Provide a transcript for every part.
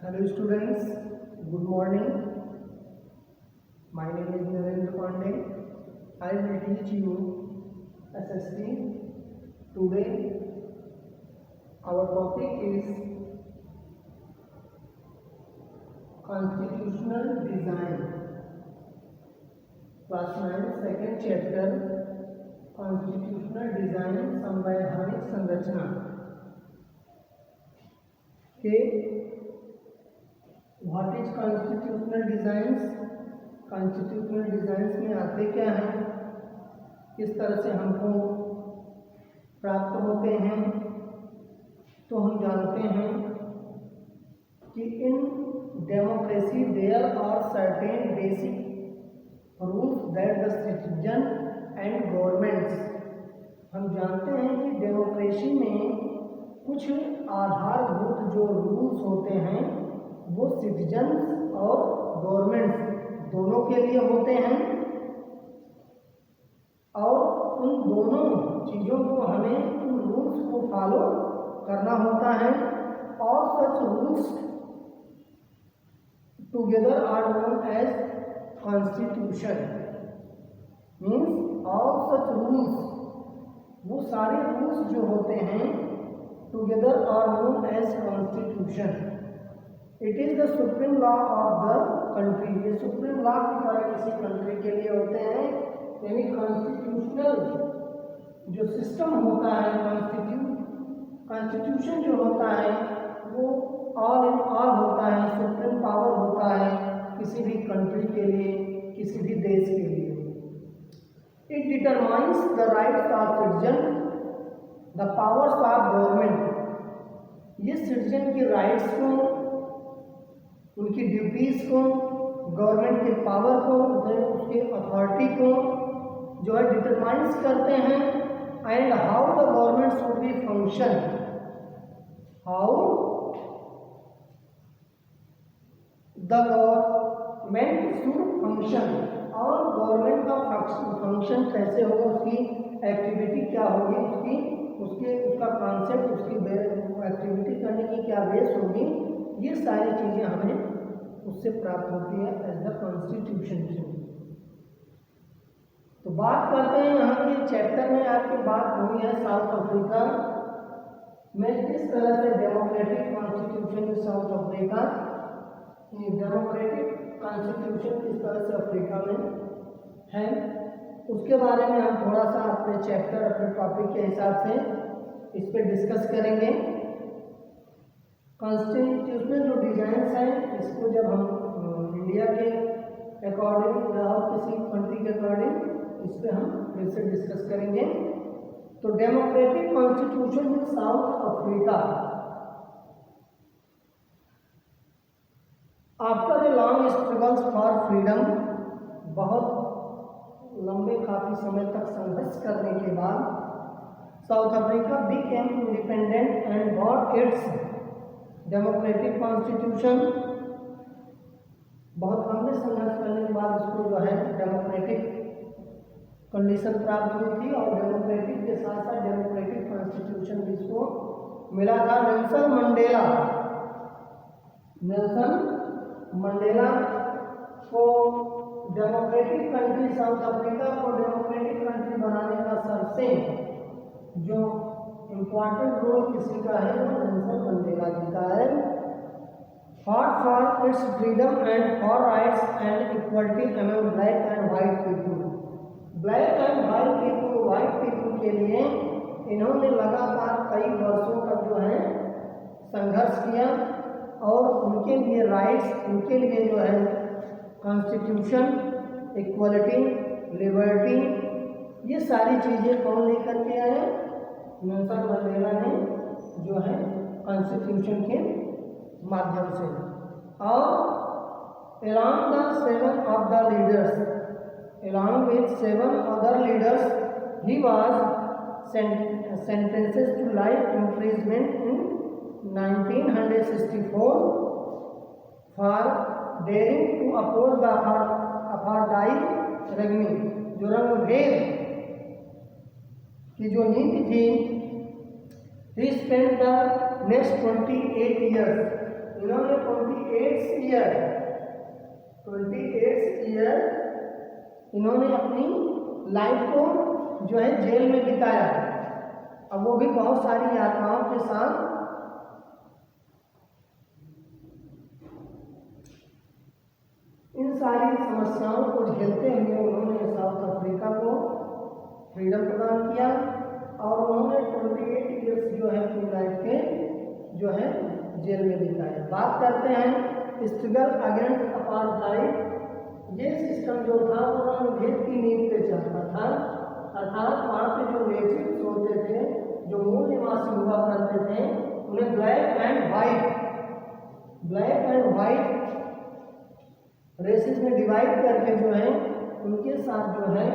Hello students, good morning. My name is Narendra Pandey. I will teach you SST. Today our topic is constitutional design. Class 9 second chapter constitutional design संवैधानिक संरचना के what is constitutional designs. Constitutional designs में आते क्या हैं, किस तरह से हमको प्राप्त होते हैं। तो हम जानते हैं कि in democracy there are certain basic rules that the citizen and governments. हम जानते हैं कि डेमोक्रेसी में कुछ आधारभूत जो रूल्स होते हैं वो सिटीजन्स और गवर्नमेंट्स दोनों के लिए होते हैं, और उन दोनों चीज़ों को हमें उन रूल्स को फॉलो करना होता है। और such rules together are known as constitution. Means all such rules, वो सारे रूल्स जो होते हैं together are known as constitution. It is the supreme law of the country. ये सुप्रीम लॉ की तरह किसी कंट्री के लिए होते हैं। यानी कॉन्स्टिट्यूशनल जो सिस्टम होता है, कॉन्स्टिट्यूशन जो होता है वो ऑल इन ऑल होता है, सुप्रीम पावर होता है किसी भी कंट्री के लिए, किसी भी देश के लिए। It determines the rights of citizen, the powers of government. ये सिटीजन की राइट्स को, उनकी ड्यूटीज़ को, गवर्नमेंट के पावर को, उसके अथॉरिटी को जो है डिटरमाइंस करते हैं। And how the government should be function, how the government should function, और गवर्नमेंट का फंक्शन कैसे होगा, उसकी एक्टिविटी क्या होगी, उसका कॉन्सेप्ट, उसकी एक्टिविटी करने की क्या बेस होगी, ये सारी चीज़ें हमें उससे प्राप्त होती है एज द कॉन्स्टिट्यूशन से। तो बात करते हैं यहाँ के चैप्टर में आपकी बात हुई है साउथ अफ्रीका में किस तरह से democratic constitution in South Africa, ये डेमोक्रेटिक कॉन्स्टिट्यूशन किस तरह से अफ्रीका में है, उसके बारे में हम थोड़ा सा अपने चैप्टर, अपने टॉपिक के हिसाब से इस पर डिस्कस करेंगे। कॉन्स्टिट्यूशनल जो डिजाइंस हैं, इसको जब हम इंडिया के अकॉर्डिंग या और किसी कंट्री के अकॉर्डिंग इस पर हम फिर से डिस्कस करेंगे। तो democratic constitution in South Africa. After a long struggles for freedom, बहुत लंबे काफ़ी समय तक संघर्ष करने के बाद south Africa became independent and got its democratic constitution. बहुत लंबे संघर्ष करने के बाद इसको जो है डेमोक्रेटिक कंडीशन प्राप्त हुई थी, और डेमोक्रेटिक के साथ साथ डेमोक्रेटिक कॉन्स्टिट्यूशन भी इसको मिला था। नेल्सन मंडेला को डेमोक्रेटिक कंट्री, साउथ अफ्रीका को डेमोक्रेटिक कंट्री बनाने का सबसे जो इम्पॉर्टेंट रोल किसी का है वो नेल्सन मंडेला जी का है। Fought for its freedom and for rights and equality among black and white people. Black and white people के लिए इन्होंने लगातार कई वर्षों तक जो है संघर्ष किया, और उनके लिए राइट्स, उनके लिए जो है कॉन्स्टिट्यूशन, इक्वलिटी, लिबर्टी, ये सारी चीज़ें कौन लेकर के आए? नेल्सन मंडेला ने जो है कॉन्स्टिट्यूशन के माध्यम से। और along with 7 other leaders, he was sentenced to life imprisonment in 1964 for daring to oppose the apartheid regime। जो रंगभेद की जो नीति थी, he spent the next 28 years इन्होंने 28 ईयर इन्होंने अपनी लाइफ को जो है जेल में बिताया, अब वो भी बहुत सारी यातनाओं के साथ। इन सारी समस्याओं को झेलते हुए उन्होंने साउथ अफ्रीका को फ्रीडम प्रदान किया और उन्होंने 28 ईयर्स जो है अपनी लाइफ के जो है जेल में बिताया। बात करते हैं स्ट्रगल अगेंस्ट अपार्थाइड। ये सिस्टम जो था वो रंगभेद की नींव पे चलता था, अर्थात वहाँ पे जो नेटिव्स होते थे, जो मूल निवासी हुआ करते थे, उन्हें ब्लैक एंड वाइट रेसेस में डिवाइड करके जो है उनके साथ जो है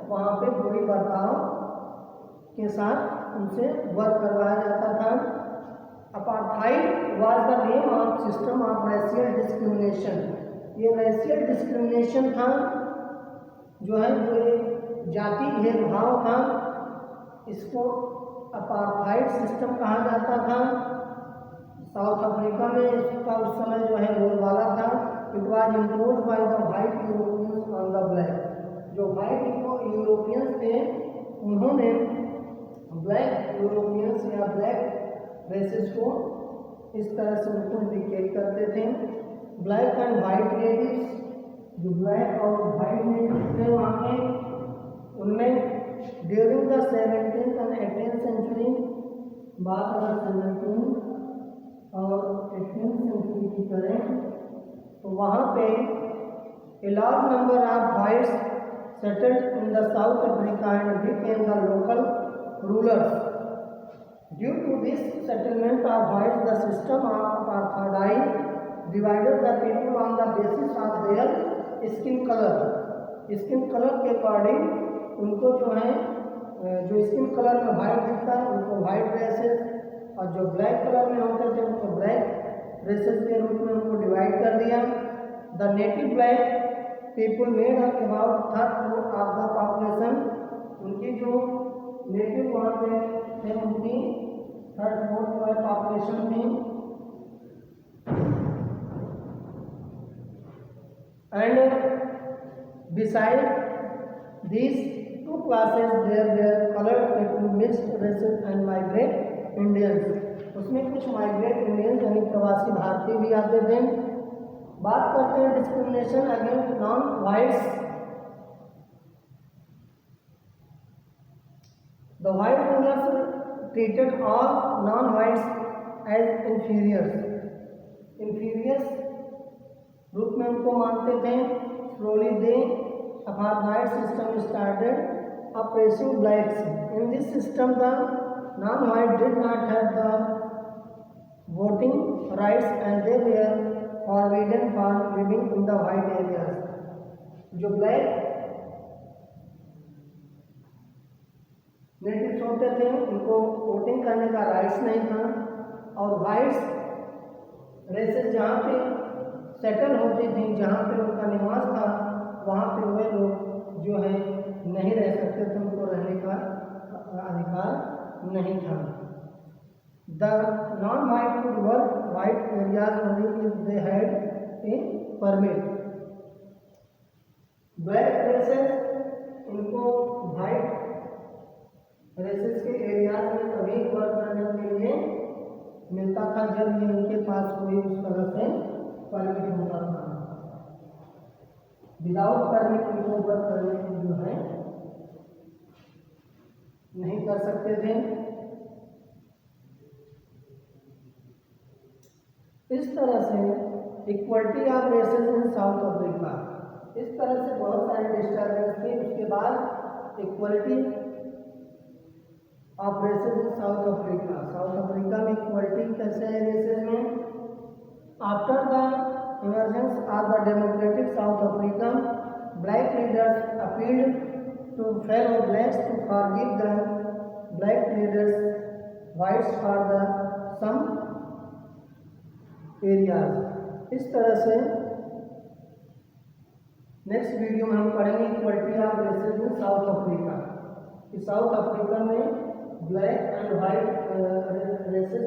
वहाँ पे बुरी बर्ताव के साथ उनसे वर्क करवाया जाता था। Apartheid was the name of system of racial discrimination. ये रेशियल डिस्क्रिमिनेशन था, जो है जो जाति भेदभाव था, इसको अपार्थाइड सिस्टम कहा जाता था। साउथ अफ्रीका में इसका उस समय जो है बोलबाला था। It was imposed by the white Europeans on the black. जो वाइट यूरोपियंस थे उन्होंने ब्लैक यूरोपियंस या ब्लैक रेसेस को इस तरह से उनको इंडिकेट करते थे। ब्लैक एंड वाइट नेटिव्स, जो ब्लैक और वाइट नेटिव्स थे वहाँ के, उनमें during the 17th and 18th century, बात अगर 17th और 18th सेंचुरी की करें तो वहाँ पे a large number of whites settled in the South Africa and became the local rulers. Due to this settlement of whites, the system of apartheid divided the people on the basis of their skin color. Skin colour के according उनको जो है जो skin colour में white दिखता है उनको white races, और जो ब्लैक कलर में होते थे उनको ब्लैक रेसेस के रूप में उनको डिवाइड कर दिया। The native black people made up about 1/3 of the population. उनकी जो नेटिव वहाँ पे थे उनकी 1/3 पॉपुलेशन थी। And beside these two classes there were colored people, mixed races and migrant Indians. उसमें कुछ माइग्रेट इंडियंस यानी प्रवासी भारतीय भी आते थे। बात करते हैं discrimination against non whites. The white rulers treated all non whites as inferiors रूप में उनको मानते थे। Slowly they apartheid system started oppressing blacks. In this system, the non-white did not have the voting rights and they were forbidden for living in the white areas. जो black natives होते थे उनको voting करने का rights नहीं था, और whites races जहाँ पे सेटल होती थी, जहाँ पे उनका निवास था, वहाँ पे वे लोग जो है नहीं रह सकते थे, उनको रहने का अधिकार नहीं था। The non white could work white areas only if they had a permit. Black races इनको वाइट रेसेस के एरियाज में तभी वर्क करने के लिए मिलता था जब ये उनके पास कोई उस तरह से परमिट होता था। विदाउट परमिट उनको वर्क करने की जो है नहीं कर सकते थे। इस तरह से equality of races in South Africa, इस तरह से बहुत सारे डिस्टर्बेंस थे। उसके बाद equality of races in South Africa, South Africa में इक्वलिटी कैसे है रेसेस में। After the emergence of the democratic South Africa, black leaders appealed to fellow blacks to forgive the black leaders whites for the some areas. इस तरह से next video में हम पढ़ेंगे equality of races in South Africa, कि South Africa में black and white races